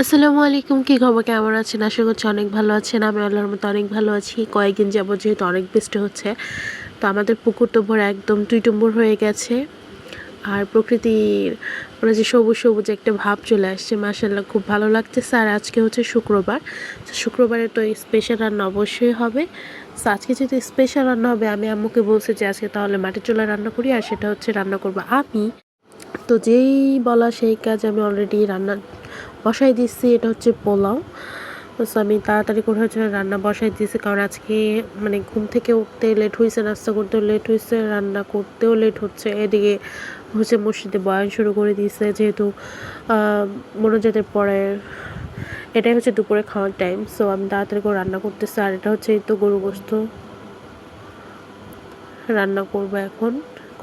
আসসালামু আলাইকুম, কি খবর, কেমন আছেন? আশা করছি অনেক ভালো আছেন। আমি আল্লাহর মতো অনেক ভালো আছি। কয়েকদিন যাবত যেহেতু অনেক বৃষ্টি হচ্ছে, তো আমাদের পুকুর তো ভরে একদম টুইটুম্বুর হয়ে গেছে। আর প্রকৃতির মানে যে সবুজ সবুজ একটা ভাব চলে আসছে, মাশাআল্লাহ খুব ভালো লাগতেছে। আর আজকে হচ্ছে শুক্রবার, তো শুক্রবারে তো স্পেশাল রান্না অবশ্যই হবে। তো আজকে যেহেতু স্পেশাল রান্না হবে, আমি আম্মুকে বলছি যে আজকে তাহলে মাটির চুলায় রান্না করি, আর সেটা হচ্ছে রান্না করবো আমি। তো যেই বলা সেই কাজ, আমি অলরেডি রান্না বসাই দিচ্ছি। এটা হচ্ছে পোলাও। তো আমি তাড়াতাড়ি করে হচ্ছে রান্না বসাই দিয়েছি, কারণ আজকে মানে ঘুম থেকে উঠতে লেট হয়েছে, নাস্তা করতেও লেট হয়েছে, রান্না করতেও লেট হচ্ছে। এদিকে হচ্ছে মসজিদে বয়ান শুরু করে দিয়েছে, যেহেতু মোনাজাতের পরে এটাই হচ্ছে দুপুরে খাওয়ার টাইম। সো আমি তাড়াতাড়ি করে রান্না করতেছি। আর এটা হচ্ছে এই তো গরু গোস্ত রান্না করবো এখন।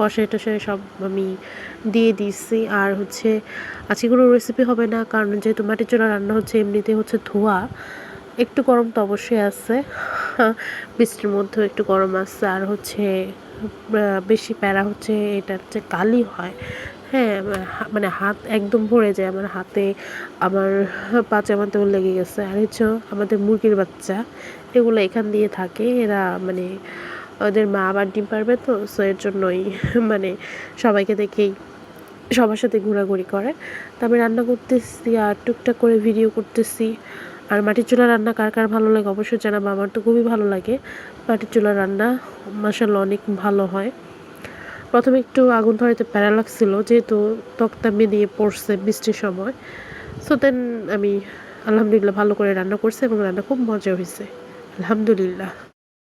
কষাই টষাই সব আমি দিয়ে দিচ্ছি। আর হচ্ছে আজকে কোনো রেসিপি হবে না, কারণ যেহেতু মাটির চুলা রান্না হচ্ছে, এমনিতে হচ্ছে ধোয়া, একটু গরম তো অবশ্যই আছে। বৃষ্টির মধ্যেও একটু গরম আছে। আর হচ্ছে বেশি প্যারা হচ্ছে এটা হচ্ছে কালি হয়। হ্যাঁ, মানে হাত একদম ভরে যায় আমার হাতে, আমার পাজামাতেও লেগে গেছে। আর হচ্ছে আমাদের মুরগির বাচ্চা, এগুলো এখান দিয়ে থাকে। এরা মানে ওদের মা আবার ডিম পারবে, তো সো এর জন্যই মানে সবাইকে দেখেই সবার সাথে ঘোরাঘুরি করে। তো আমি রান্না করতেছি আর টুকটাক করে ভিডিও করতেছি। আর মাটির চুলার রান্না কার কার ভালো লাগে অবশ্যই জানাবো। আমার তো খুবই ভালো লাগে মাটির চুলার রান্না, মাশাআল্লাহ অনেক ভালো হয়। প্রথমে একটু আগুন ধরাইতে প্যারা লাগছিল, যেহেতু তক্তা দিয়ে পড়ছে বৃষ্টির সময়। সো দেন আমি আলহামদুলিল্লাহ ভালো করে রান্না করছি, এবং রান্না খুব মজা হয়েছে, আলহামদুলিল্লাহ।